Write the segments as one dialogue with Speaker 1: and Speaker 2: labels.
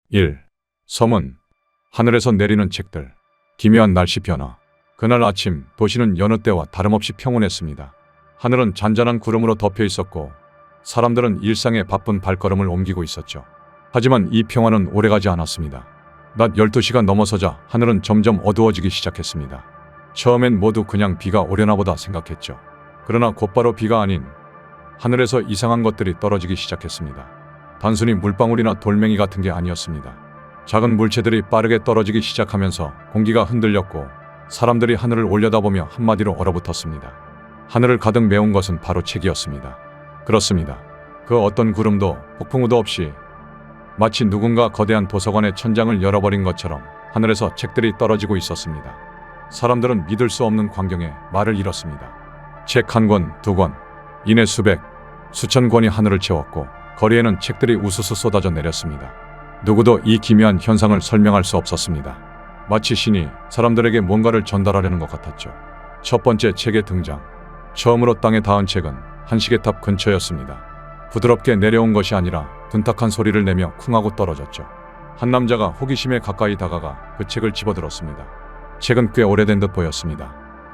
Speaker 1: 1. 서문. 하늘에서 내리는 책들. 기묘한 날씨 변화. 그날 아침 도시는 여느 때와 다름없이 평온했습니다. 하늘은 잔잔한 구름으로 덮여 있었고 사람들은 일상의 바쁜 발걸음을 옮기고 있었죠. 하지만 이 평화는 오래가지 않았습니다. 낮 12시가 넘어서자 하늘은 점점 어두워지기 시작했습니다. 처음엔 모두 그냥 비가 오려나 보다 생각했죠. 그러나 곧바로 비가 아닌 하늘에서 이상한 것들이 떨어지기 시작했습니다. 단순히 물방울이나 돌멩이 같은 게 아니었습니다. 작은 물체들이 빠르게 떨어지기 시작하면서 공기가 흔들렸고 사람들이 하늘을 올려다보며 한마디로 얼어붙었습니다. 하늘을 가득 메운 것은 바로 책이었습니다. 그렇습니다. 그 어떤 구름도 폭풍우도 없이 마치 누군가 거대한 도서관의 천장을 열어버린 것처럼 하늘에서 책들이 떨어지고 있었습니다. 사람들은 믿을 수 없는 광경에 말을 잃었습니다. 책 한 권, 두 권, 이내 수백, 수천 권이 하늘을 채웠고 거리에는 책들이 우수수 쏟아져 내렸습니다. 누구도 이 기묘한 현상을 설명할 수 없었습니다. 마치 신이 사람들에게 뭔가를 전달하려는 것 같았죠. 첫 번째 책의 등장. 처음으로 땅에 닿은 책은 한 시계탑 근처였습니다. 부드럽게 내려온 것이 아니라 둔탁한 소리를 내며 쿵하고 떨어졌죠. 한 남자가 호기심에 가까이 다가가 그 책을 집어들었습니다. 책은 꽤 오래된 듯 보였습니다.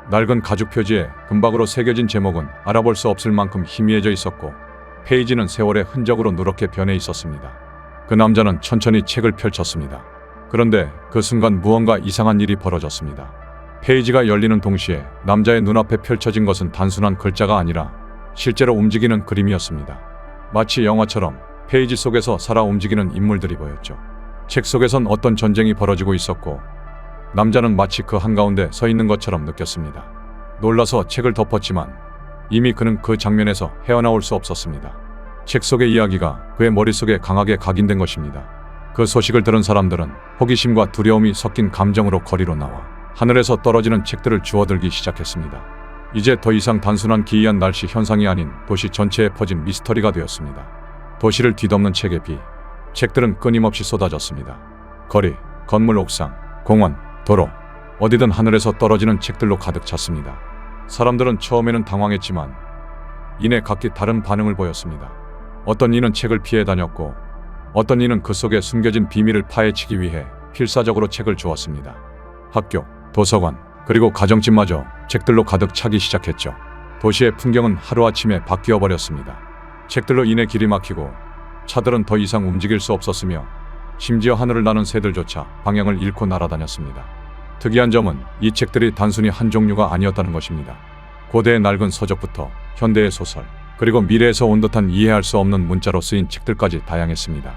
Speaker 1: 낡은 가죽 표지에 금박으로 새겨진 제목은 알아볼 수 없을 만큼 희미해져 있었고 페이지는 세월의 흔적으로 누렇게 변해 있었습니다. 그 남자는 천천히 책을 펼쳤습니다. 그런데 그 순간 무언가 이상한 일이 벌어졌습니다. 페이지가 열리는 동시에 남자의 눈앞에 펼쳐진 것은 단순한 글자가 아니라 실제로 움직이는 그림이었습니다. 마치 영화처럼 페이지 속에서 살아 움직이는 인물들이 보였죠. 책 속에선 어떤 전쟁이 벌어지고 있었고 남자는 마치 그 한가운데 서 있는 것처럼 느꼈습니다. 놀라서 책을 덮었지만 이미 그는 그 장면에서 헤어나올 수 없었습니다. 책 속의 이야기가 그의 머릿속에 강하게 각인된 것입니다. 그 소식을 들은 사람들은 호기심과 두려움이 섞인 감정으로 거리로 나와 하늘에서 떨어지는 책들을 주워들기 시작했습니다. 이제 더 이상 단순한 기이한 날씨 현상이 아닌 도시 전체에 퍼진 미스터리가 되었습니다. 도시를 뒤덮는 책의 비. 책들은 끊임없이 쏟아졌습니다. 거리, 건물 옥상, 공원, 도로, 어디든 하늘에서 떨어지는 책들로 가득 찼습니다. 사람들은 처음에는 당황했지만 이내 각기 다른 반응을 보였습니다. 어떤 이는 책을 피해 다녔고 어떤 이는 그 속에 숨겨진 비밀을 파헤치기 위해 필사적으로 책을 주웠습니다. 학교, 도서관, 그리고 가정집마저 책들로 가득 차기 시작했죠. 도시의 풍경은 하루아침에 바뀌어 버렸습니다. 책들로 인해 길이 막히고 차들은 더 이상 움직일 수 없었으며 심지어 하늘을 나는 새들조차 방향을 잃고 날아다녔습니다. 특이한 점은 이 책들이 단순히 한 종류가 아니었다는 것입니다. 고대의 낡은 서적부터 현대의 소설, 그리고 미래에서 온 듯한 이해할 수 없는 문자로 쓰인 책들까지 다양했습니다.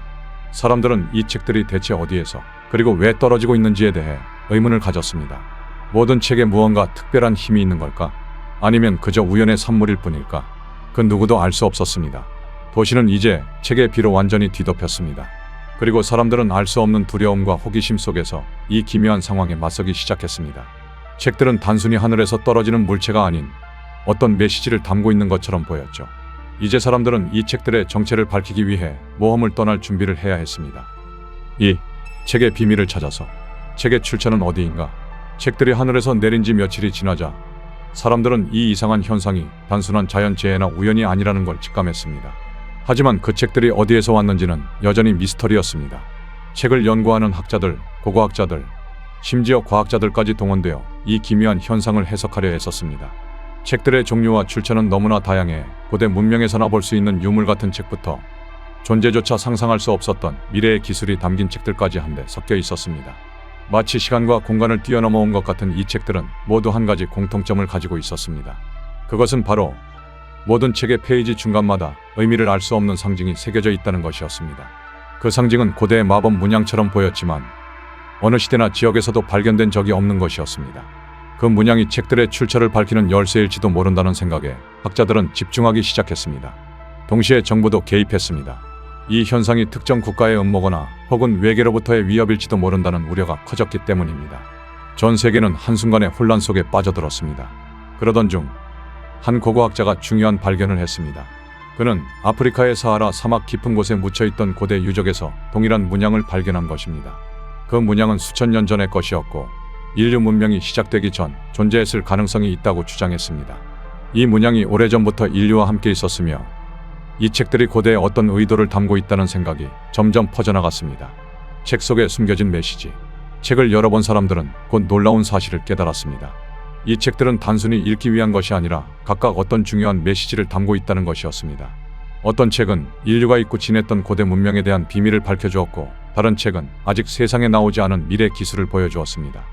Speaker 1: 사람들은 이 책들이 대체 어디에서 그리고 왜 떨어지고 있는지에 대해 의문을 가졌습니다. 모든 책에 무언가 특별한 힘이 있는 걸까? 아니면 그저 우연의 산물일 뿐일까? 그 누구도 알 수 없었습니다. 도시는 이제 책의 비로 완전히 뒤덮였습니다. 그리고 사람들은 알 수 없는 두려움과 호기심 속에서 이 기묘한 상황에 맞서기 시작했습니다. 책들은 단순히 하늘에서 떨어지는 물체가 아닌 어떤 메시지를 담고 있는 것처럼 보였죠. 이제 사람들은 이 책들의 정체를 밝히기 위해 모험을 떠날 준비를 해야 했습니다. 이 책의 비밀을 찾아서. 책의 출처는 어디인가? 책들이 하늘에서 내린 지 며칠이 지나자 사람들은 이 이상한 현상이 단순한 자연재해나 우연이 아니라는 걸 직감했습니다. 하지만 그 책들이 어디에서 왔는지는 여전히 미스터리였습니다. 책을 연구하는 학자들, 고고학자들, 심지어 과학자들까지 동원되어 이 기묘한 현상을 해석하려 애썼습니다. 책들의 종류와 출처는 너무나 다양해 고대 문명에서나 볼 수 있는 유물 같은 책부터 존재조차 상상할 수 없었던 미래의 기술이 담긴 책들까지 한데 섞여 있었습니다. 마치 시간과 공간을 뛰어넘어 온 것 같은 이 책들은 모두 한 가지 공통점을 가지고 있었습니다. 그것은 바로 모든 책의 페이지 중간마다 의미를 알 수 없는 상징이 새겨져 있다는 것이었습니다. 그 상징은 고대의 마법 문양처럼 보였지만 어느 시대나 지역에서도 발견된 적이 없는 것이었습니다. 그 문양이 책들의 출처를 밝히는 열쇠일지도 모른다는 생각에 학자들은 집중하기 시작했습니다. 동시에 정부도 개입했습니다. 이 현상이 특정 국가의 음모거나 혹은 외계로부터의 위협일지도 모른다는 우려가 커졌기 때문입니다. 전 세계는 한순간에 혼란 속에 빠져들었습니다. 그러던 중 한 고고학자가 중요한 발견을 했습니다. 그는 아프리카의 사하라 사막 깊은 곳에 묻혀있던 고대 유적에서 동일한 문양을 발견한 것입니다. 그 문양은 수천 년 전의 것이었고 인류 문명이 시작되기 전 존재했을 가능성이 있다고 주장했습니다. 이 문양이 오래전부터 인류와 함께 있었으며 이 책들이 고대에 어떤 의도를 담고 있다는 생각이 점점 퍼져나갔습니다. 책 속에 숨겨진 메시지. 책을 열어본 사람들은 곧 놀라운 사실을 깨달았습니다. 이 책들은 단순히 읽기 위한 것이 아니라 각각 어떤 중요한 메시지를 담고 있다는 것이었습니다. 어떤 책은 인류가 잊고 지냈던 고대 문명에 대한 비밀을 밝혀주었고, 다른 책은 아직 세상에 나오지 않은 미래 기술을 보여주었습니다.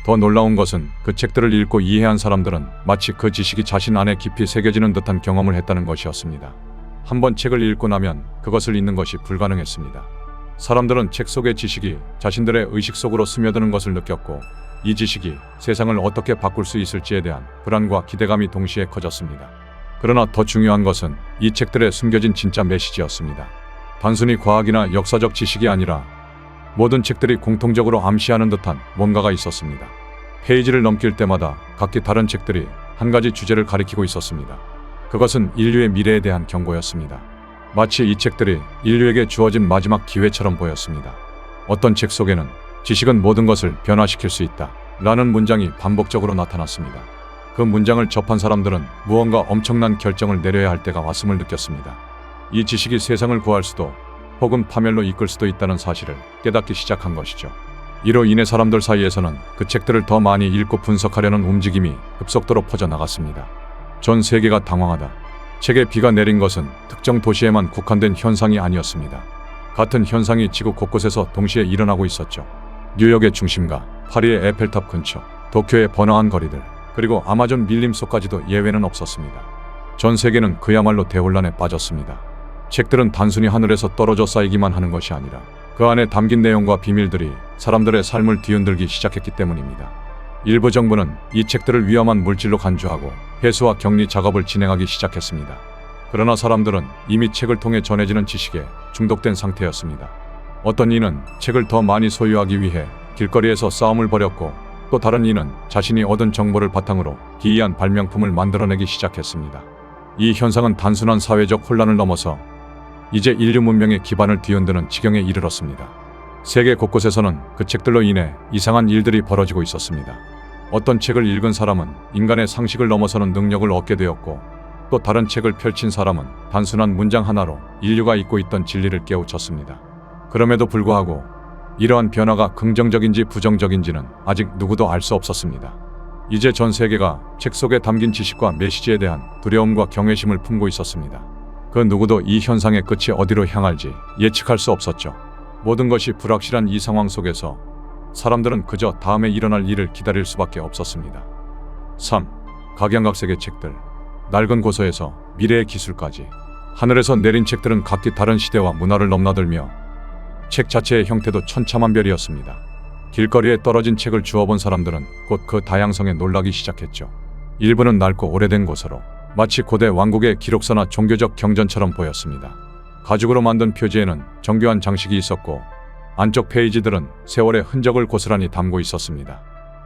Speaker 1: 더 놀라운 것은 그 책들을 읽고 이해한 사람들은 마치 그 지식이 자신 안에 깊이 새겨지는 듯한 경험을 했다는 것이었습니다. 한번 책을 읽고 나면 그것을 잊는 것이 불가능했습니다. 사람들은 책 속의 지식이 자신들의 의식 속으로 스며드는 것을 느꼈고, 이 지식이 세상을 어떻게 바꿀 수 있을지에 대한 불안과 기대감이 동시에 커졌습니다. 그러나 더 중요한 것은 이 책들에 숨겨진 진짜 메시지였습니다. 단순히 과학이나 역사적 지식이 아니라 모든 책들이 공통적으로 암시하는 듯한 뭔가가 있었습니다. 페이지를 넘길 때마다 각기 다른 책들이 한 가지 주제를 가리키고 있었습니다. 그것은 인류의 미래에 대한 경고였습니다. 마치 이 책들이 인류에게 주어진 마지막 기회처럼 보였습니다. 어떤 책 속에는 지식은 모든 것을 변화시킬 수 있다 라는 문장이 반복적으로 나타났습니다. 그 문장을 접한 사람들은 무언가 엄청난 결정을 내려야 할 때가 왔음을 느꼈습니다. 이 지식이 세상을 구할 수도 혹은 파멸로 이끌 수도 있다는 사실을 깨닫기 시작한 것이죠. 이로 인해 사람들 사이에서는 그 책들을 더 많이 읽고 분석하려는 움직임이 급속도로 퍼져나갔습니다. 전 세계가 당황하다. 책에 비가 내린 것은 특정 도시에만 국한된 현상이 아니었습니다. 같은 현상이 지구 곳곳에서 동시에 일어나고 있었죠. 뉴욕의 중심가, 파리의 에펠탑 근처, 도쿄의 번화한 거리들, 그리고 아마존 밀림속까지도 예외는 없었습니다. 전 세계는 그야말로 대혼란에 빠졌습니다. 책들은 단순히 하늘에서 떨어져 쌓이기만 하는 것이 아니라 그 안에 담긴 내용과 비밀들이 사람들의 삶을 뒤흔들기 시작했기 때문입니다. 일부 정부는 이 책들을 위험한 물질로 간주하고 회수와 격리 작업을 진행하기 시작했습니다. 그러나 사람들은 이미 책을 통해 전해지는 지식에 중독된 상태였습니다. 어떤 이는 책을 더 많이 소유하기 위해 길거리에서 싸움을 벌였고, 또 다른 이는 자신이 얻은 정보를 바탕으로 기이한 발명품을 만들어내기 시작했습니다. 이 현상은 단순한 사회적 혼란을 넘어서 이제 인류 문명의 기반을 뒤흔드는 지경에 이르렀습니다. 세계 곳곳에서는 그 책들로 인해 이상한 일들이 벌어지고 있었습니다. 어떤 책을 읽은 사람은 인간의 상식을 넘어서는 능력을 얻게 되었고, 또 다른 책을 펼친 사람은 단순한 문장 하나로 인류가 잊고 있던 진리를 깨우쳤습니다. 그럼에도 불구하고 이러한 변화가 긍정적인지 부정적인지는 아직 누구도 알 수 없었습니다. 이제 전 세계가 책 속에 담긴 지식과 메시지에 대한 두려움과 경외심을 품고 있었습니다. 그 누구도 이 현상의 끝이 어디로 향할지 예측할 수 없었죠. 모든 것이 불확실한 이 상황 속에서 사람들은 그저 다음에 일어날 일을 기다릴 수밖에 없었습니다. 3. 각양각색의 책들. 낡은 고서에서 미래의 기술까지. 하늘에서 내린 책들은 각기 다른 시대와 문화를 넘나들며 책 자체의 형태도 천차만별이었습니다. 길거리에 떨어진 책을 주워본 사람들은 곧 그 다양성에 놀라기 시작했죠. 일부는 낡고 오래된 고서로 마치 고대 왕국의 기록서나 종교적 경전처럼 보였습니다. 가죽으로 만든 표지에는 정교한 장식이 있었고, 안쪽 페이지들은 세월의 흔적을 고스란히 담고 있었습니다.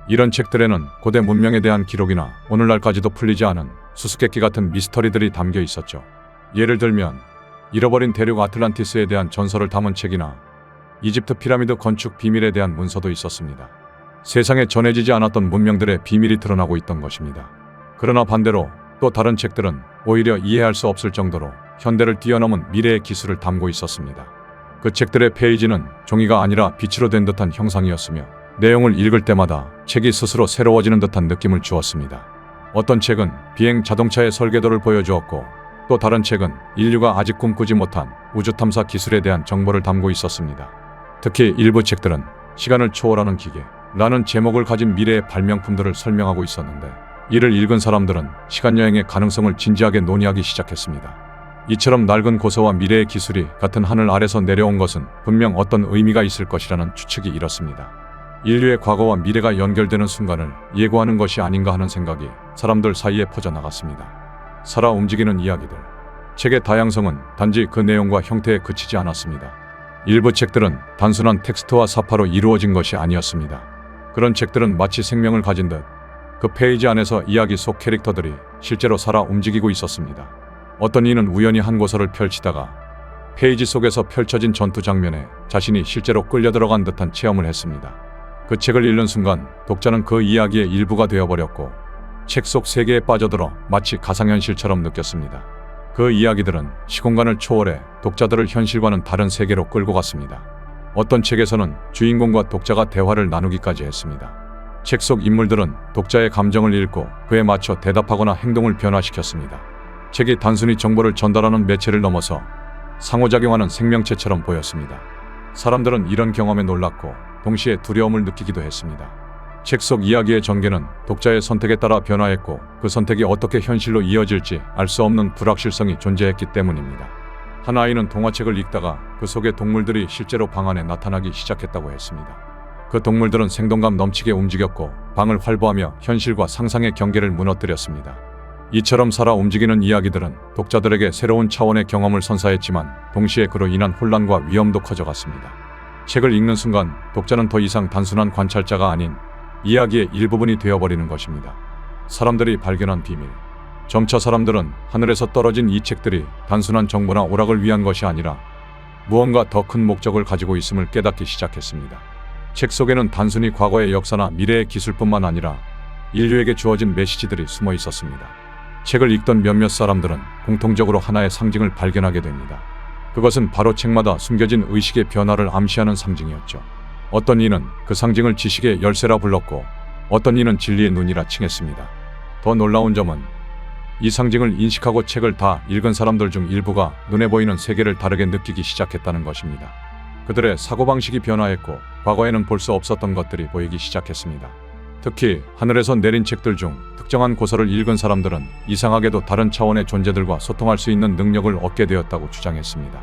Speaker 1: 이런 책들에는 고대 문명에 대한 기록이나 오늘날까지도 풀리지 않은 수수께끼 같은 미스터리들이 담겨 있었죠. 예를 들면 잃어버린 대륙 아틀란티스에 대한 전설을 담은 책이나 이집트 피라미드 건축 비밀에 대한 문서도 있었습니다. 세상에 전해지지 않았던 문명들의 비밀이 드러나고 있던 것입니다. 그러나 반대로 또 다른 책들은 오히려 이해할 수 없을 정도로 현대를 뛰어넘은 미래의 기술을 담고 있었습니다. 그 책들의 페이지는 종이가 아니라 빛으로 된 듯한 형상이었으며, 내용을 읽을 때마다 책이 스스로 새로워지는 듯한 느낌을 주었습니다. 어떤 책은 비행 자동차의 설계도를 보여주었고, 또 다른 책은 인류가 아직 꿈꾸지 못한 우주 탐사 기술에 대한 정보를 담고 있었습니다. 특히 일부 책들은 시간을 초월하는 기계라는 제목을 가진 미래의 발명품들을 설명하고 있었는데, 이를 읽은 사람들은 시간여행의 가능성을 진지하게 논의하기 시작했습니다. 이처럼 낡은 고서와 미래의 기술이 같은 하늘 아래서 내려온 것은 분명 어떤 의미가 있을 것이라는 추측이 일었습니다. 인류의 과거와 미래가 연결되는 순간을 예고하는 것이 아닌가 하는 생각이 사람들 사이에 퍼져나갔습니다. 살아 움직이는 이야기들. 책의 다양성은 단지 그 내용과 형태에 그치지 않았습니다. 일부 책들은 단순한 텍스트와 사파로 이루어진 것이 아니었습니다. 그런 책들은 마치 생명을 가진 듯 그 페이지 안에서 이야기 속 캐릭터들이 실제로 살아 움직이고 있었습니다. 어떤 이는 우연히 한 고서를 펼치다가 페이지 속에서 펼쳐진 전투 장면에 자신이 실제로 끌려 들어간 듯한 체험을 했습니다. 그 책을 읽는 순간 독자는 그 이야기의 일부가 되어버렸고, 책 속 세계에 빠져들어 마치 가상현실처럼 느꼈습니다. 그 이야기들은 시공간을 초월해 독자들을 현실과는 다른 세계로 끌고 갔습니다. 어떤 책에서는 주인공과 독자가 대화를 나누기까지 했습니다. 책 속 인물들은 독자의 감정을 읽고 그에 맞춰 대답하거나 행동을 변화시켰습니다. 책이 단순히 정보를 전달하는 매체를 넘어서 상호작용하는 생명체처럼 보였습니다. 사람들은 이런 경험에 놀랐고 동시에 두려움을 느끼기도 했습니다. 책 속 이야기의 전개는 독자의 선택에 따라 변화했고 그 선택이 어떻게 현실로 이어질지 알 수 없는 불확실성이 존재했기 때문입니다. 한 아이는 동화책을 읽다가 그 속의 동물들이 실제로 방 안에 나타나기 시작했다고 했습니다. 그 동물들은 생동감 넘치게 움직였고 방을 활보하며 현실과 상상의 경계를 무너뜨렸습니다. 이처럼 살아 움직이는 이야기들은 독자들에게 새로운 차원의 경험을 선사했지만 동시에 그로 인한 혼란과 위험도 커져갔습니다. 책을 읽는 순간 독자는 더 이상 단순한 관찰자가 아닌 이야기의 일부분이 되어버리는 것입니다. 사람들이 발견한 비밀. 점차 사람들은 하늘에서 떨어진 이 책들이 단순한 정보나 오락을 위한 것이 아니라 무언가 더 큰 목적을 가지고 있음을 깨닫기 시작했습니다. 책 속에는 단순히 과거의 역사나 미래의 기술뿐만 아니라 인류에게 주어진 메시지들이 숨어 있었습니다. 책을 읽던 몇몇 사람들은 공통적으로 하나의 상징을 발견하게 됩니다. 그것은 바로 책마다 숨겨진 의식의 변화를 암시하는 상징이었죠. 어떤 이는 그 상징을 지식의 열쇠라 불렀고 어떤 이는 진리의 눈이라 칭했습니다. 더 놀라운 점은 이 상징을 인식하고 책을 다 읽은 사람들 중 일부가 눈에 보이는 세계를 다르게 느끼기 시작했다는 것입니다. 그들의 사고방식이 변화했고 과거에는 볼 수 없었던 것들이 보이기 시작했습니다. 특히 하늘에서 내린 책들 중 특정한 고서를 읽은 사람들은 이상하게도 다른 차원의 존재들과 소통할 수 있는 능력을 얻게 되었다고 주장했습니다.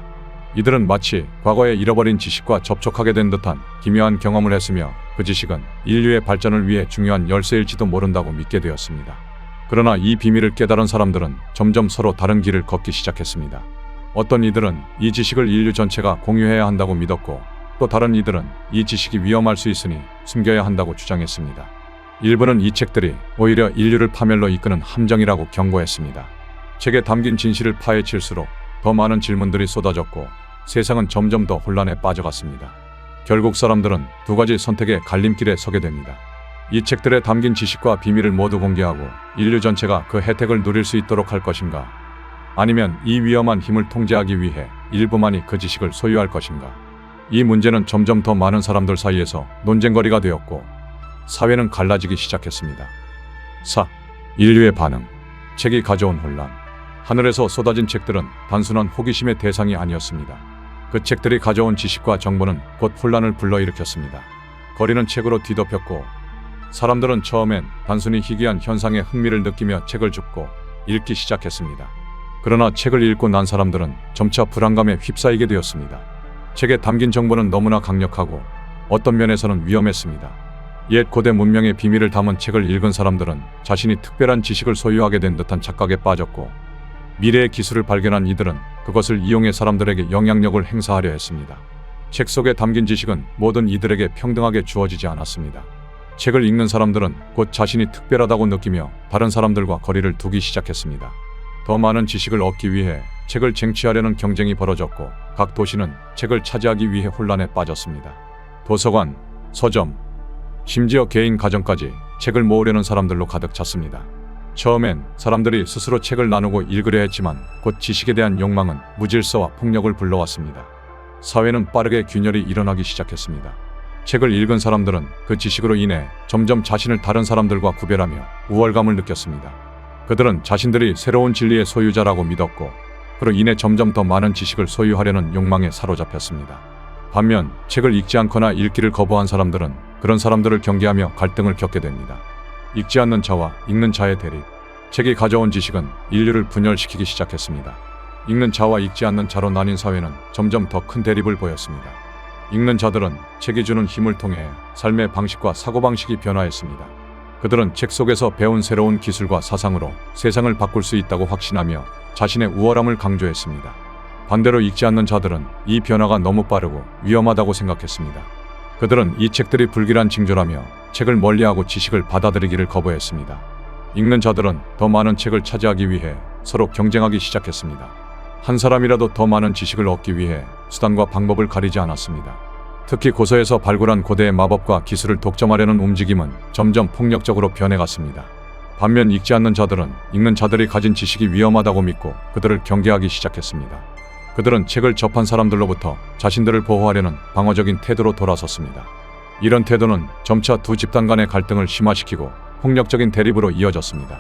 Speaker 1: 이들은 마치 과거에 잃어버린 지식과 접촉하게 된 듯한 기묘한 경험을 했으며 그 지식은 인류의 발전을 위해 중요한 열쇠일지도 모른다고 믿게 되었습니다. 그러나 이 비밀을 깨달은 사람들은 점점 서로 다른 길을 걷기 시작했습니다. 어떤 이들은 이 지식을 인류 전체가 공유해야 한다고 믿었고 또 다른 이들은 이 지식이 위험할 수 있으니 숨겨야 한다고 주장했습니다. 일부는 이 책들이 오히려 인류를 파멸로 이끄는 함정이라고 경고했습니다. 책에 담긴 진실을 파헤칠수록 더 많은 질문들이 쏟아졌고 세상은 점점 더 혼란에 빠져갔습니다. 결국 사람들은 두 가지 선택의 갈림길에 서게 됩니다. 이 책들에 담긴 지식과 비밀을 모두 공개하고 인류 전체가 그 혜택을 누릴 수 있도록 할 것인가? 아니면 이 위험한 힘을 통제하기 위해 일부만이 그 지식을 소유할 것인가? 이 문제는 점점 더 많은 사람들 사이에서 논쟁거리가 되었고 사회는 갈라지기 시작했습니다. 4. 인류의 반응. 책이 가져온 혼란. 하늘에서 쏟아진 책들은 단순한 호기심의 대상이 아니었습니다. 그 책들이 가져온 지식과 정보는 곧 혼란을 불러일으켰습니다. 거리는 책으로 뒤덮였고 사람들은 처음엔 단순히 희귀한 현상에 흥미를 느끼며 책을 줍고 읽기 시작했습니다. 그러나 책을 읽고 난 사람들은 점차 불안감에 휩싸이게 되었습니다. 책에 담긴 정보는 너무나 강력하고 어떤 면에서는 위험했습니다. 옛 고대 문명의 비밀을 담은 책을 읽은 사람들은 자신이 특별한 지식을 소유하게 된 듯한 착각에 빠졌고 미래의 기술을 발견한 이들은 그것을 이용해 사람들에게 영향력을 행사하려 했습니다. 책 속에 담긴 지식은 모든 이들에게 평등하게 주어지지 않았습니다. 책을 읽는 사람들은 곧 자신이 특별하다고 느끼며 다른 사람들과 거리를 두기 시작했습니다. 더 많은 지식을 얻기 위해 책을 쟁취하려는 경쟁이 벌어졌고 각 도시는 책을 차지하기 위해 혼란에 빠졌습니다. 도서관, 서점, 심지어 개인 가정까지 책을 모으려는 사람들로 가득 찼습니다. 처음엔 사람들이 스스로 책을 나누고 읽으려 했지만 곧 지식에 대한 욕망은 무질서와 폭력을 불러왔습니다. 사회는 빠르게 균열이 일어나기 시작했습니다. 책을 읽은 사람들은 그 지식으로 인해 점점 자신을 다른 사람들과 구별하며 우월감을 느꼈습니다. 그들은 자신들이 새로운 진리의 소유자라고 믿었고 그로 인해 점점 더 많은 지식을 소유하려는 욕망에 사로잡혔습니다. 반면 책을 읽지 않거나 읽기를 거부한 사람들은 그런 사람들을 경계하며 갈등을 겪게 됩니다. 읽지 않는 자와 읽는 자의 대립. 책이 가져온 지식은 인류를 분열시키기 시작했습니다. 읽는 자와 읽지 않는 자로 나뉜 사회는 점점 더 큰 대립을 보였습니다. 읽는 자들은 책이 주는 힘을 통해 삶의 방식과 사고방식이 변화했습니다. 그들은 책 속에서 배운 새로운 기술과 사상으로 세상을 바꿀 수 있다고 확신하며 자신의 우월함을 강조했습니다. 반대로 읽지 않는 자들은 이 변화가 너무 빠르고 위험하다고 생각했습니다. 그들은 이 책들이 불길한 징조라며 책을 멀리하고 지식을 받아들이기를 거부했습니다. 읽는 자들은 더 많은 책을 차지하기 위해 서로 경쟁하기 시작했습니다. 한 사람이라도 더 많은 지식을 얻기 위해 수단과 방법을 가리지 않았습니다. 특히 고서에서 발굴한 고대의 마법과 기술을 독점하려는 움직임은 점점 폭력적으로 변해갔습니다. 반면 읽지 않는 자들은 읽는 자들이 가진 지식이 위험하다고 믿고 그들을 경계하기 시작했습니다. 그들은 책을 접한 사람들로부터 자신들을 보호하려는 방어적인 태도로 돌아섰습니다. 이런 태도는 점차 두 집단 간의 갈등을 심화시키고 폭력적인 대립으로 이어졌습니다.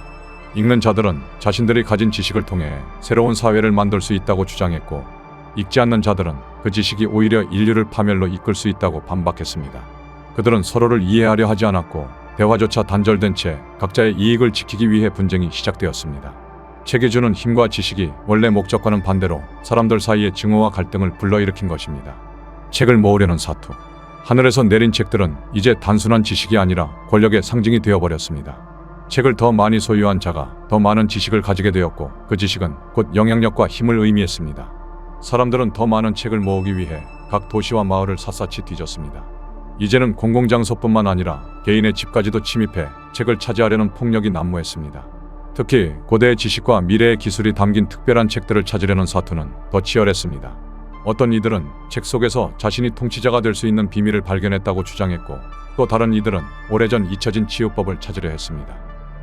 Speaker 1: 읽는 자들은 자신들이 가진 지식을 통해 새로운 사회를 만들 수 있다고 주장했고, 읽지 않는 자들은 그 지식이 오히려 인류를 파멸로 이끌 수 있다고 반박했습니다. 그들은 서로를 이해하려 하지 않았고, 대화조차 단절된 채 각자의 이익을 지키기 위해 분쟁이 시작되었습니다. 책이 주는 힘과 지식이 원래 목적과는 반대로 사람들 사이의 증오와 갈등을 불러일으킨 것입니다. 책을 모으려는 사투. 하늘에서 내린 책들은 이제 단순한 지식이 아니라 권력의 상징이 되어버렸습니다. 책을 더 많이 소유한 자가 더 많은 지식을 가지게 되었고, 그 지식은 곧 영향력과 힘을 의미했습니다. 사람들은 더 많은 책을 모으기 위해 각 도시와 마을을 샅샅이 뒤졌습니다. 이제는 공공장소뿐만 아니라 개인의 집까지도 침입해 책을 차지하려는 폭력이 난무했습니다. 특히 고대의 지식과 미래의 기술이 담긴 특별한 책들을 찾으려는 사투는 더 치열했습니다. 어떤 이들은 책 속에서 자신이 통치자가 될 수 있는 비밀을 발견했다고 주장했고, 또 다른 이들은 오래전 잊혀진 치유법을 찾으려 했습니다.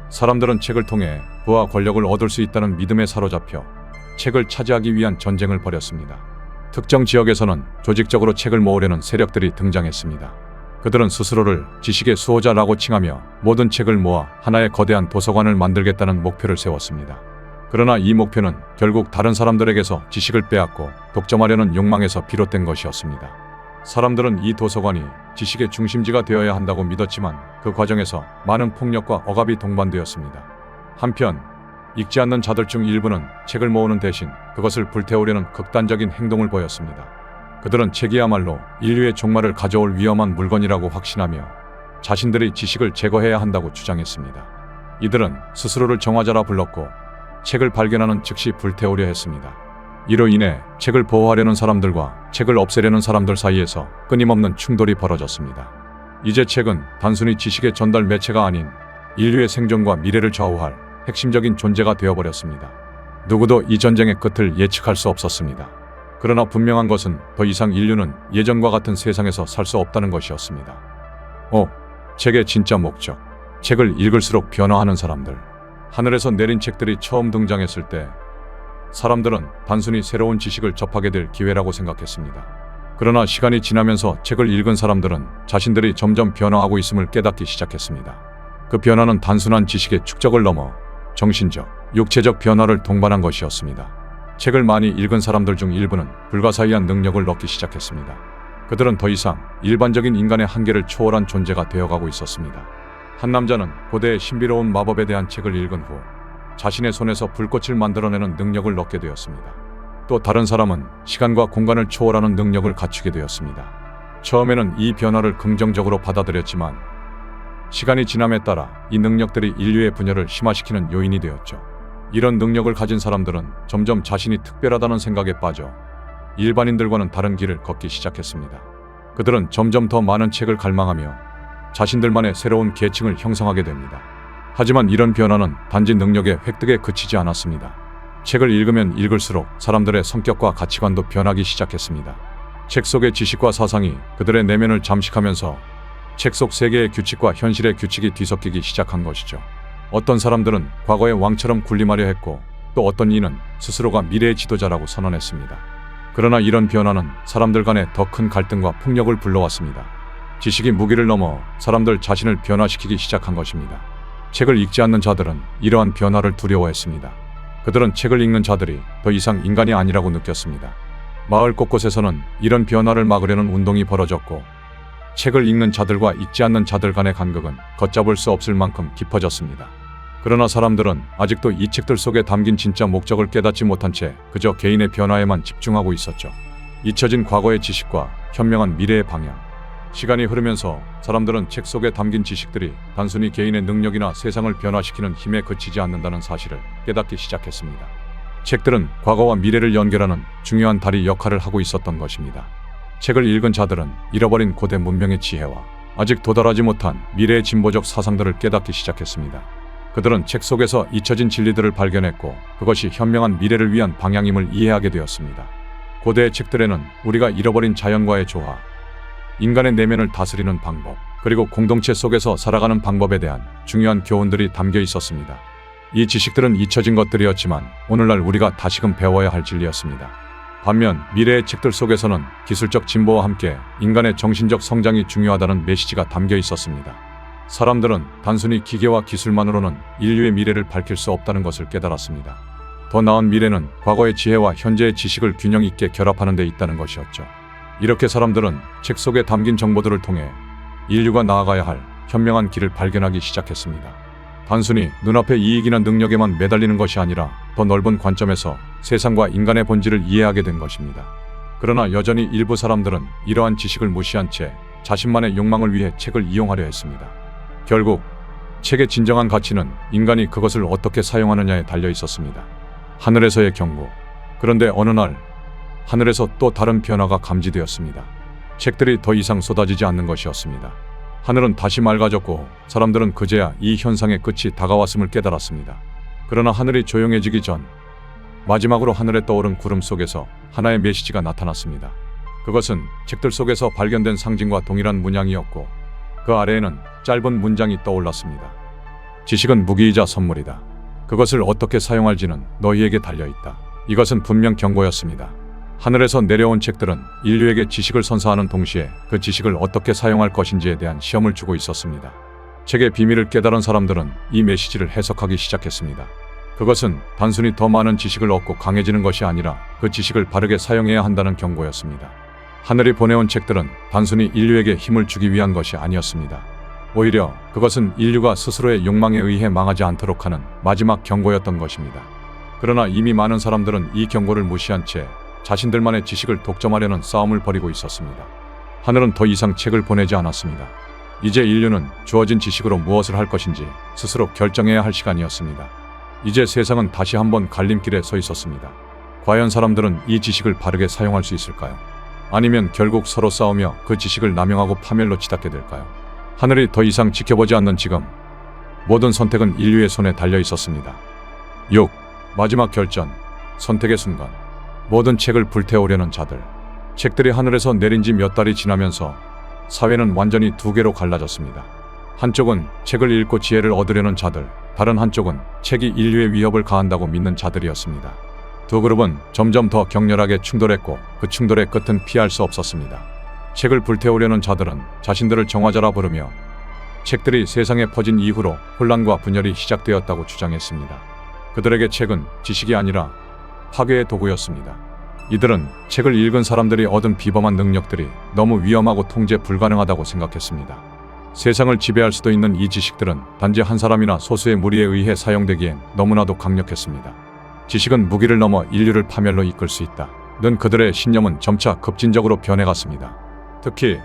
Speaker 1: 사람들은 책을 통해 부와 권력을 얻을 수 있다는 믿음에 사로잡혀 책을 차지하기 위한 전쟁을 벌였습니다. 특정 지역에서는 조직적으로 책을 모으려는 세력들이 등장했습니다. 그들은 스스로를 지식의 수호자라고 칭하며 모든 책을 모아 하나의 거대한 도서관을 만들겠다는 목표를 세웠습니다. 그러나 이 목표는 결국 다른 사람들에게서 지식을 빼앗고 독점하려는 욕망에서 비롯된 것이었습니다. 사람들은 이 도서관이 지식의 중심지가 되어야 한다고 믿었지만 그 과정에서 많은 폭력과 억압이 동반되었습니다. 한편 읽지 않는 자들 중 일부는 책을 모으는 대신 그것을 불태우려는 극단적인 행동을 보였습니다. 그들은 책이야말로 인류의 종말을 가져올 위험한 물건이라고 확신하며 자신들이 지식을 제거해야 한다고 주장했습니다. 이들은 스스로를 정화자라 불렀고, 책을 발견하는 즉시 불태우려 했습니다. 이로 인해 책을 보호하려는 사람들과 책을 없애려는 사람들 사이에서 끊임없는 충돌이 벌어졌습니다. 이제 책은 단순히 지식의 전달 매체가 아닌 인류의 생존과 미래를 좌우할 핵심적인 존재가 되어버렸습니다. 누구도 이 전쟁의 끝을 예측할 수 없었습니다. 그러나 분명한 것은 더 이상 인류는 예전과 같은 세상에서 살 수 없다는 것이었습니다. 책의 진짜 목적. 책을 읽을수록 변화하는 사람들. 하늘에서 내린 책들이 처음 등장했을 때 사람들은 단순히 새로운 지식을 접하게 될 기회라고 생각했습니다. 그러나 시간이 지나면서 책을 읽은 사람들은 자신들이 점점 변화하고 있음을 깨닫기 시작했습니다. 그 변화는 단순한 지식의 축적을 넘어 정신적, 육체적 변화를 동반한 것이었습니다. 책을 많이 읽은 사람들 중 일부는 불가사의한 능력을 얻기 시작했습니다. 그들은 더 이상 일반적인 인간의 한계를 초월한 존재가 되어가고 있었습니다. 한 남자는 고대의 신비로운 마법에 대한 책을 읽은 후 자신의 손에서 불꽃을 만들어내는 능력을 얻게 되었습니다. 또 다른 사람은 시간과 공간을 초월하는 능력을 갖추게 되었습니다. 처음에는 이 변화를 긍정적으로 받아들였지만 시간이 지남에 따라 이 능력들이 인류의 분열을 심화시키는 요인이 되었죠. 이런 능력을 가진 사람들은 점점 자신이 특별하다는 생각에 빠져 일반인들과는 다른 길을 걷기 시작했습니다. 그들은 점점 더 많은 책을 갈망하며 자신들만의 새로운 계층을 형성하게 됩니다. 하지만 이런 변화는 단지 능력의 획득에 그치지 않았습니다. 책을 읽으면 읽을수록 사람들의 성격과 가치관도 변하기 시작했습니다. 책 속의 지식과 사상이 그들의 내면을 잠식하면서 책 속 세계의 규칙과 현실의 규칙이 뒤섞이기 시작한 것이죠. 어떤 사람들은 과거의 왕처럼 군림하려 했고, 또 어떤 이는 스스로가 미래의 지도자라고 선언했습니다. 그러나 이런 변화는 사람들 간에 더 큰 갈등과 폭력을 불러왔습니다. 지식이 무기를 넘어 사람들 자신을 변화시키기 시작한 것입니다. 책을 읽지 않는 자들은 이러한 변화를 두려워했습니다. 그들은 책을 읽는 자들이 더 이상 인간이 아니라고 느꼈습니다. 마을 곳곳에서는 이런 변화를 막으려는 운동이 벌어졌고, 책을 읽는 자들과 읽지 않는 자들 간의 간극은 걷잡을 수 없을 만큼 깊어졌습니다. 그러나 사람들은 아직도 이 책들 속에 담긴 진짜 목적을 깨닫지 못한 채 그저 개인의 변화에만 집중하고 있었죠. 잊혀진 과거의 지식과 현명한 미래의 방향. 시간이 흐르면서 사람들은 책 속에 담긴 지식들이 단순히 개인의 능력이나 세상을 변화시키는 힘에 그치지 않는다는 사실을 깨닫기 시작했습니다. 책들은 과거와 미래를 연결하는 중요한 다리 역할을 하고 있었던 것입니다. 책을 읽은 자들은 잃어버린 고대 문명의 지혜와 아직 도달하지 못한 미래의 진보적 사상들을 깨닫기 시작했습니다. 그들은 책 속에서 잊혀진 진리들을 발견했고, 그것이 현명한 미래를 위한 방향임을 이해하게 되었습니다. 고대의 책들에는 우리가 잃어버린 자연과의 조화, 인간의 내면을 다스리는 방법, 그리고 공동체 속에서 살아가는 방법에 대한 중요한 교훈들이 담겨 있었습니다. 이 지식들은 잊혀진 것들이었지만 오늘날 우리가 다시금 배워야 할 진리였습니다. 반면 미래의 책들 속에서는 기술적 진보와 함께 인간의 정신적 성장이 중요하다는 메시지가 담겨 있었습니다. 사람들은 단순히 기계와 기술만으로는 인류의 미래를 밝힐 수 없다는 것을 깨달았습니다. 더 나은 미래는 과거의 지혜와 현재의 지식을 균형 있게 결합하는 데 있다는 것이었죠. 이렇게 사람들은 책 속에 담긴 정보들을 통해 인류가 나아가야 할 현명한 길을 발견하기 시작했습니다. 단순히 눈앞의 이익이나 능력에만 매달리는 것이 아니라 더 넓은 관점에서 세상과 인간의 본질을 이해하게 된 것입니다. 그러나 여전히 일부 사람들은 이러한 지식을 무시한 채 자신만의 욕망을 위해 책을 이용하려 했습니다. 결국 책의 진정한 가치는 인간이 그것을 어떻게 사용하느냐에 달려 있었습니다. 하늘에서의 경고. 그런데 어느 날 하늘에서 또 다른 변화가 감지되었습니다. 책들이 더 이상 쏟아지지 않는 것이었습니다. 하늘은 다시 맑아졌고 사람들은 그제야 이 현상의 끝이 다가왔음을 깨달았습니다. 그러나 하늘이 조용해지기 전 마지막으로 하늘에 떠오른 구름 속에서 하나의 메시지가 나타났습니다. 그것은 책들 속에서 발견된 상징과 동일한 문양이었고 그 아래에는 짧은 문장이 떠올랐습니다. 지식은 무기이자 선물이다. 그것을 어떻게 사용할지는 너희에게 달려있다. 이것은 분명 경고였습니다. 하늘에서 내려온 책들은 인류에게 지식을 선사하는 동시에 그 지식을 어떻게 사용할 것인지에 대한 시험을 주고 있었습니다. 책의 비밀을 깨달은 사람들은 이 메시지를 해석하기 시작했습니다. 그것은 단순히 더 많은 지식을 얻고 강해지는 것이 아니라 그 지식을 바르게 사용해야 한다는 경고였습니다. 하늘이 보내온 책들은 단순히 인류에게 힘을 주기 위한 것이 아니었습니다. 오히려 그것은 인류가 스스로의 욕망에 의해 망하지 않도록 하는 마지막 경고였던 것입니다. 그러나 이미 많은 사람들은 이 경고를 무시한 채 자신들만의 지식을 독점하려는 싸움을 벌이고 있었습니다. 하늘은 더 이상 책을 보내지 않았습니다. 이제 인류는 주어진 지식으로 무엇을 할 것인지 스스로 결정해야 할 시간이었습니다. 이제 세상은 다시 한번 갈림길에 서 있었습니다. 과연 사람들은 이 지식을 바르게 사용할 수 있을까요? 아니면 결국 서로 싸우며 그 지식을 남용하고 파멸로 치닫게 될까요? 하늘이 더 이상 지켜보지 않는 지금 모든 선택은 인류의 손에 달려 있었습니다. 6. 마지막 결전. 선택의 순간. 모든 책을 불태우려는 자들. 책들이 하늘에서 내린 지 몇 달이 지나면서 사회는 완전히 두 개로 갈라졌습니다. 한쪽은 책을 읽고 지혜를 얻으려는 자들, 다른 한쪽은 책이 인류의 위협을 가한다고 믿는 자들이었습니다. 두 그룹은 점점 더 격렬하게 충돌했고 그 충돌의 끝은 피할 수 없었습니다. 책을 불태우려는 자들은 자신들을 정화자라 부르며 책들이 세상에 퍼진 이후로 혼란과 분열이 시작되었다고 주장했습니다. 그들에게 책은 지식이 아니라 파괴의 도구였습니다. 이들은 책을 읽은 사람들이 얻은 비범한 능력들이 너무 위험하고 통제 불가능하다고 생각했습니다. 세상을 지배할 수도 있는 이 지식들은 단지 한 사람이나 소수의 무리에 의해 사용되기엔 너무나도 강력했습니다. 지식은 무기를 넘어 인류를 파멸로 이끌 수 있다. 는 그들의 신념은 점차 급진적으로 변해갔습니다. 특히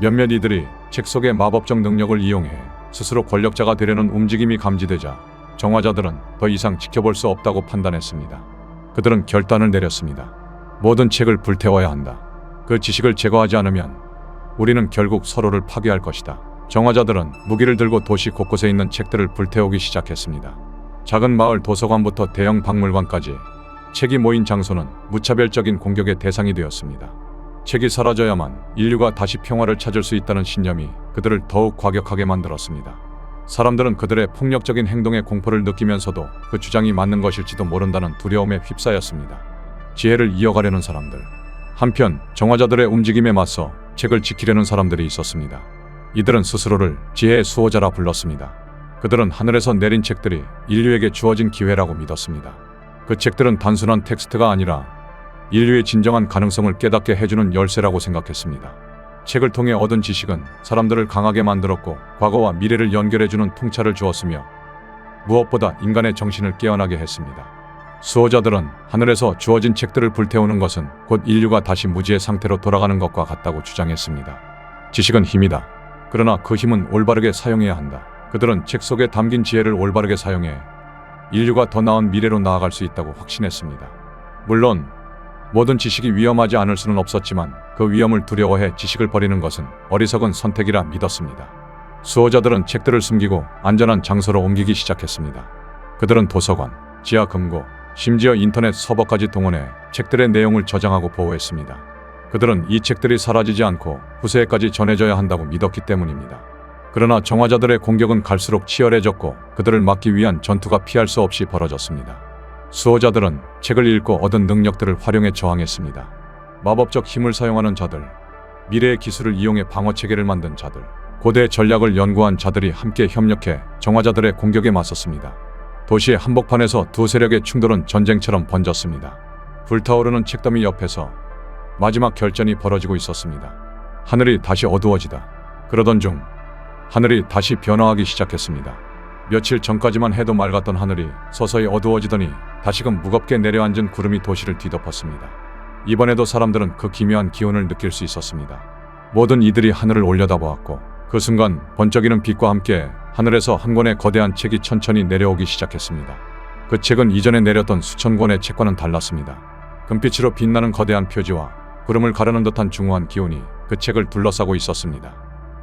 Speaker 1: 몇몇 이들이 책 속의 마법적 능력을 이용해 스스로 권력자가 되려는 움직임이 감지되자 정화자들은 더 이상 지켜볼 수 없다고 판단했습니다. 그들은 결단을 내렸습니다. 모든 책을 불태워야 한다. 그 지식을 제거하지 않으면 우리는 결국 서로를 파괴할 것이다. 정화자들은 무기를 들고 도시 곳곳에 있는 책들을 불태우기 시작했습니다. 작은 마을 도서관부터 대형 박물관까지 책이 모인 장소는 무차별적인 공격의 대상이 되었습니다. 책이 사라져야만 인류가 다시 평화를 찾을 수 있다는 신념이 그들을 더욱 과격하게 만들었습니다. 사람들은 그들의 폭력적인 행동에 공포를 느끼면서도 그 주장이 맞는 것일지도 모른다는 두려움에 휩싸였습니다. 지혜를 이어가려는 사람들. 한편 정화자들의 움직임에 맞서 책을 지키려는 사람들이 있었습니다. 이들은 스스로를 지혜의 수호자라 불렀습니다. 그들은 하늘에서 내린 책들이 인류에게 주어진 기회라고 믿었습니다. 그 책들은 단순한 텍스트가 아니라 인류의 진정한 가능성을 깨닫게 해주는 열쇠라고 생각했습니다. 책을 통해 얻은 지식은 사람들을 강하게 만들었고 과거와 미래를 연결해주는 통찰을 주었으며 무엇보다 인간의 정신을 깨어나게 했습니다. 수호자들은 하늘에서 주어진 책들을 불태우는 것은 곧 인류가 다시 무지의 상태로 돌아가는 것과 같다고 주장했습니다. 지식은 힘이다. 그러나 그 힘은 올바르게 사용해야 한다. 그들은 책 속에 담긴 지혜를 올바르게 사용해 인류가 더 나은 미래로 나아갈 수 있다고 확신했습니다. 물론 모든 지식이 위험하지 않을 수는 없었지만 그 위험을 두려워해 지식을 버리는 것은 어리석은 선택이라 믿었습니다. 수호자들은 책들을 숨기고 안전한 장소로 옮기기 시작했습니다. 그들은 도서관, 지하 금고, 심지어 인터넷 서버까지 동원해 책들의 내용을 저장하고 보호했습니다. 그들은 이 책들이 사라지지 않고 후세에까지 전해져야 한다고 믿었기 때문입니다. 그러나 정화자들의 공격은 갈수록 치열해졌고 그들을 막기 위한 전투가 피할 수 없이 벌어졌습니다. 수호자들은 책을 읽고 얻은 능력들을 활용해 저항했습니다. 마법적 힘을 사용하는 자들, 미래의 기술을 이용해 방어체계를 만든 자들, 고대 전략을 연구한 자들이 함께 협력해 정화자들의 공격에 맞섰습니다. 도시의 한복판에서 두 세력의 충돌은 전쟁처럼 번졌습니다. 불타오르는 책더미 옆에서 마지막 결전이 벌어지고 있었습니다. 하늘이 다시 어두워지다. 그러던 중 하늘이 다시 변화하기 시작했습니다. 며칠 전까지만 해도 맑았던 하늘이 서서히 어두워지더니 다시금 무겁게 내려앉은 구름이 도시를 뒤덮었습니다. 이번에도 사람들은 그 기묘한 기운을 느낄 수 있었습니다. 모든 이들이 하늘을 올려다보았고 그 순간 번쩍이는 빛과 함께 하늘에서 한 권의 거대한 책이 천천히 내려오기 시작했습니다. 그 책은 이전에 내렸던 수천 권의 책과는 달랐습니다. 금빛으로 빛나는 거대한 표지와 구름을 가르는 듯한 중후한 기운이 그 책을 둘러싸고 있었습니다.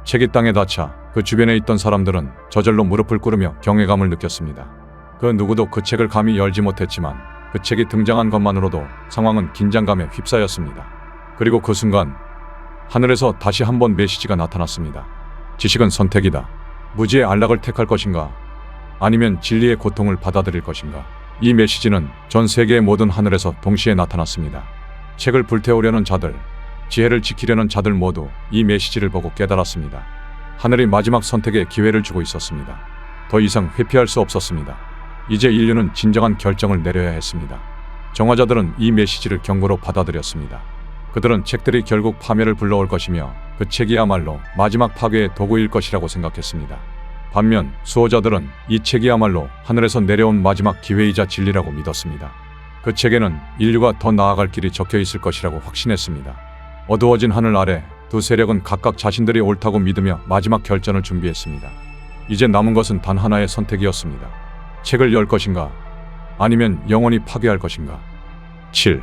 Speaker 1: 책이 땅에 닿자 그 주변에 있던 사람들은 저절로 무릎을 꿇으며 경외감을 느꼈습니다. 그 누구도 그 책을 감히 열지 못했지만 그 책이 등장한 것만으로도 상황은 긴장감에 휩싸였습니다. 그리고 그 순간 하늘에서 다시 한번 메시지가 나타났습니다. 지식은 선택이다. 무지의 안락을 택할 것인가? 아니면 진리의 고통을 받아들일 것인가? 이 메시지는 전 세계의 모든 하늘에서 동시에 나타났습니다. 책을 불태우려는 자들, 지혜를 지키려는 자들 모두 이 메시지를 보고 깨달았습니다. 하늘이 마지막 선택의 기회를 주고 있었습니다. 더 이상 회피할 수 없었습니다. 이제 인류는 진정한 결정을 내려야 했습니다. 정화자들은 이 메시지를 경고로 받아들였습니다. 그들은 책들이 결국 파멸을 불러올 것이며 그 책이야말로 마지막 파괴의 도구일 것이라고 생각했습니다. 반면 수호자들은 이 책이야말로 하늘에서 내려온 마지막 기회이자 진리라고 믿었습니다. 그 책에는 인류가 더 나아갈 길이 적혀 있을 것이라고 확신했습니다. 어두워진 하늘 아래 두 세력은 각각 자신들이 옳다고 믿으며 마지막 결전을 준비했습니다. 이제 남은 것은 단 하나의 선택이었습니다. 책을 열 것인가? 아니면 영원히 파괴할 것인가? 7.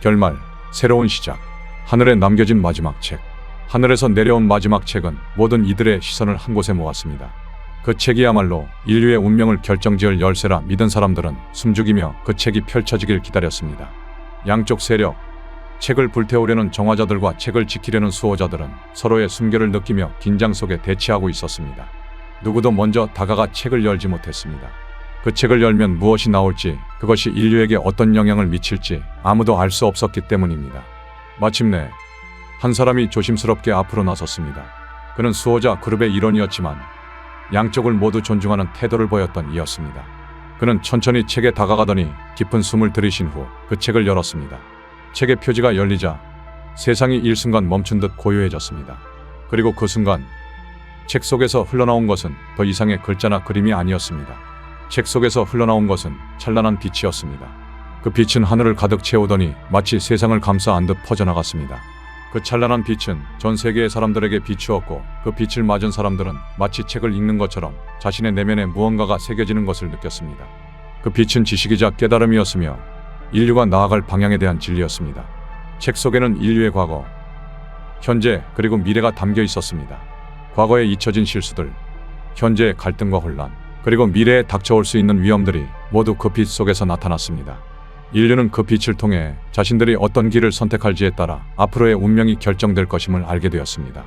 Speaker 1: 결말, 새로운 시작. 하늘에 남겨진 마지막 책. 하늘에서 내려온 마지막 책은 모든 이들의 시선을 한 곳에 모았습니다. 그 책이야말로 인류의 운명을 결정지을 열쇠라 믿은 사람들은 숨죽이며 그 책이 펼쳐지길 기다렸습니다. 양쪽 세력, 책을 불태우려는 정화자들과 책을 지키려는 수호자들은 서로의 숨결을 느끼며 긴장 속에 대치하고 있었습니다. 누구도 먼저 다가가 책을 열지 못했습니다. 그 책을 열면 무엇이 나올지, 그것이 인류에게 어떤 영향을 미칠지 아무도 알 수 없었기 때문입니다. 마침내 한 사람이 조심스럽게 앞으로 나섰습니다. 그는 수호자 그룹의 일원이었지만 양쪽을 모두 존중하는 태도를 보였던 이였습니다. 그는 천천히 책에 다가가더니 깊은 숨을 들이신 후 그 책을 열었습니다. 책의 표지가 열리자 세상이 일순간 멈춘 듯 고요해졌습니다. 그리고 그 순간 책 속에서 흘러나온 것은 더 이상의 글자나 그림이 아니었습니다. 책 속에서 흘러나온 것은 찬란한 빛이었습니다. 그 빛은 하늘을 가득 채우더니 마치 세상을 감싸 안듯 퍼져나갔습니다. 그 찬란한 빛은 전 세계의 사람들에게 비추었고 그 빛을 맞은 사람들은 마치 책을 읽는 것처럼 자신의 내면에 무언가가 새겨지는 것을 느꼈습니다. 그 빛은 지식이자 깨달음이었으며 인류가 나아갈 방향에 대한 진리였습니다. 책 속에는 인류의 과거, 현재 그리고 미래가 담겨 있었습니다. 과거에 잊혀진 실수들, 현재의 갈등과 혼란, 그리고 미래에 닥쳐올 수 있는 위험들이 모두 그 빛 속에서 나타났습니다. 인류는 그 빛을 통해 자신들이 어떤 길을 선택할지에 따라 앞으로의 운명이 결정될 것임을 알게 되었습니다.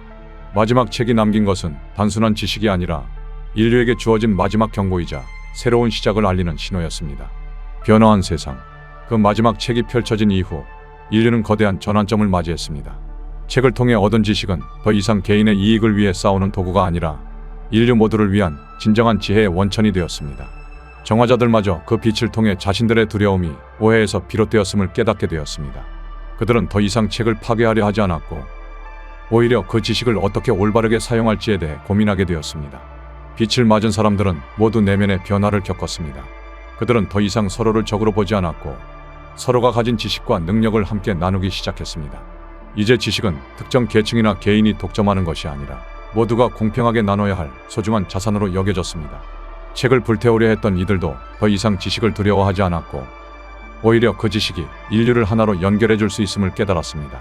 Speaker 1: 마지막 책이 남긴 것은 단순한 지식이 아니라 인류에게 주어진 마지막 경고이자 새로운 시작을 알리는 신호였습니다. 변화한 세상. 그 마지막 책이 펼쳐진 이후 인류는 거대한 전환점을 맞이했습니다. 책을 통해 얻은 지식은 더 이상 개인의 이익을 위해 싸우는 도구가 아니라 인류 모두를 위한 진정한 지혜의 원천이 되었습니다. 정화자들마저 그 빛을 통해 자신들의 두려움이 오해에서 비롯되었음을 깨닫게 되었습니다. 그들은 더 이상 책을 파괴하려 하지 않았고 오히려 그 지식을 어떻게 올바르게 사용할지에 대해 고민하게 되었습니다. 빛을 맞은 사람들은 모두 내면의 변화를 겪었습니다. 그들은 더 이상 서로를 적으로 보지 않았고 서로가 가진 지식과 능력을 함께 나누기 시작했습니다. 이제 지식은 특정 계층이나 개인이 독점하는 것이 아니라 모두가 공평하게 나눠야 할 소중한 자산으로 여겨졌습니다. 책을 불태우려 했던 이들도 더 이상 지식을 두려워하지 않았고 오히려 그 지식이 인류를 하나로 연결해 줄 수 있음을 깨달았습니다.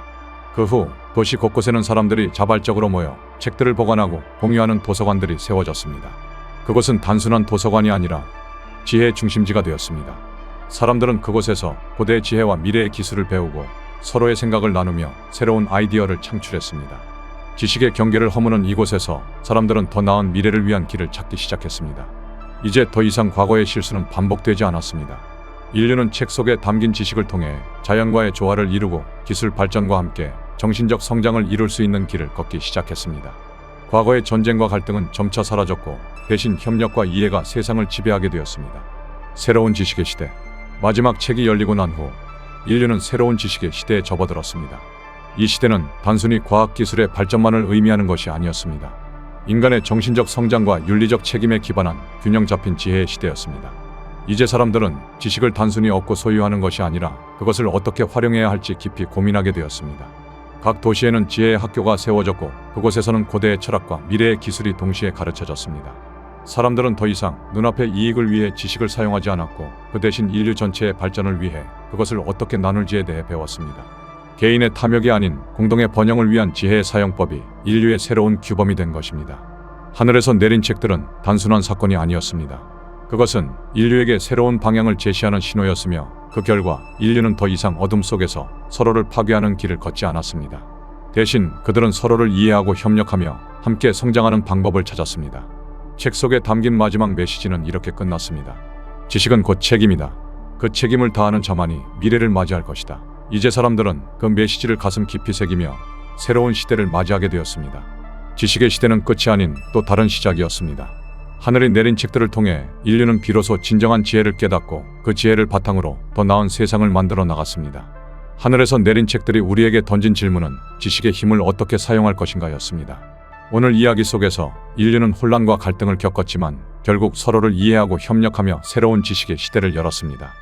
Speaker 1: 그 후 도시 곳곳에는 사람들이 자발적으로 모여 책들을 보관하고 공유하는 도서관들이 세워졌습니다. 그곳은 단순한 도서관이 아니라 지혜의 중심지가 되었습니다. 사람들은 그곳에서 고대의 지혜와 미래의 기술을 배우고 서로의 생각을 나누며 새로운 아이디어를 창출했습니다. 지식의 경계를 허무는 이곳에서 사람들은 더 나은 미래를 위한 길을 찾기 시작했습니다. 이제 더 이상 과거의 실수는 반복되지 않았습니다. 인류는 책 속에 담긴 지식을 통해 자연과의 조화를 이루고 기술 발전과 함께 정신적 성장을 이룰 수 있는 길을 걷기 시작했습니다. 과거의 전쟁과 갈등은 점차 사라졌고 대신 협력과 이해가 세상을 지배하게 되었습니다. 새로운 지식의 시대. 마지막 책이 열리고 난 후 인류는 새로운 지식의 시대에 접어들었습니다. 이 시대는 단순히 과학기술의 발전만을 의미하는 것이 아니었습니다. 인간의 정신적 성장과 윤리적 책임에 기반한 균형 잡힌 지혜의 시대였습니다. 이제 사람들은 지식을 단순히 얻고 소유하는 것이 아니라 그것을 어떻게 활용해야 할지 깊이 고민하게 되었습니다. 각 도시에는 지혜의 학교가 세워졌고 그곳에서는 고대의 철학과 미래의 기술이 동시에 가르쳐졌습니다. 사람들은 더 이상 눈앞의 이익을 위해 지식을 사용하지 않았고 그 대신 인류 전체의 발전을 위해 그것을 어떻게 나눌지에 대해 배웠습니다. 개인의 탐욕이 아닌 공동의 번영을 위한 지혜의 사용법이 인류의 새로운 규범이 된 것입니다. 하늘에서 내린 책들은 단순한 사건이 아니었습니다. 그것은 인류에게 새로운 방향을 제시하는 신호였으며 그 결과 인류는 더 이상 어둠 속에서 서로를 파괴하는 길을 걷지 않았습니다. 대신 그들은 서로를 이해하고 협력하며 함께 성장하는 방법을 찾았습니다. 책 속에 담긴 마지막 메시지는 이렇게 끝났습니다. 지식은 곧 책임이다. 그 책임을 다하는 자만이 미래를 맞이할 것이다. 이제 사람들은 그 메시지를 가슴 깊이 새기며 새로운 시대를 맞이하게 되었습니다. 지식의 시대는 끝이 아닌 또 다른 시작이었습니다. 하늘이 내린 책들을 통해 인류는 비로소 진정한 지혜를 깨닫고 그 지혜를 바탕으로 더 나은 세상을 만들어 나갔습니다. 하늘에서 내린 책들이 우리에게 던진 질문은 지식의 힘을 어떻게 사용할 것인가였습니다. 오늘 이야기 속에서 인류는 혼란과 갈등을 겪었지만 결국 서로를 이해하고 협력하며 새로운 지식의 시대를 열었습니다.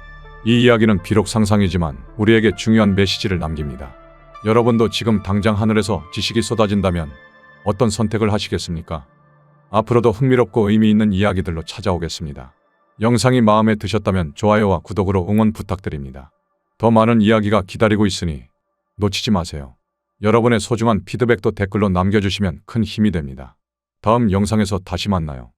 Speaker 1: 이 이야기는 비록 상상이지만 우리에게 중요한 메시지를 남깁니다. 여러분도 지금 당장 하늘에서 지식이 쏟아진다면 어떤 선택을 하시겠습니까? 앞으로도 흥미롭고 의미 있는 이야기들로 찾아오겠습니다. 영상이 마음에 드셨다면 좋아요와 구독으로 응원 부탁드립니다. 더 많은 이야기가 기다리고 있으니 놓치지 마세요. 여러분의 소중한 피드백도 댓글로 남겨주시면 큰 힘이 됩니다. 다음 영상에서 다시 만나요.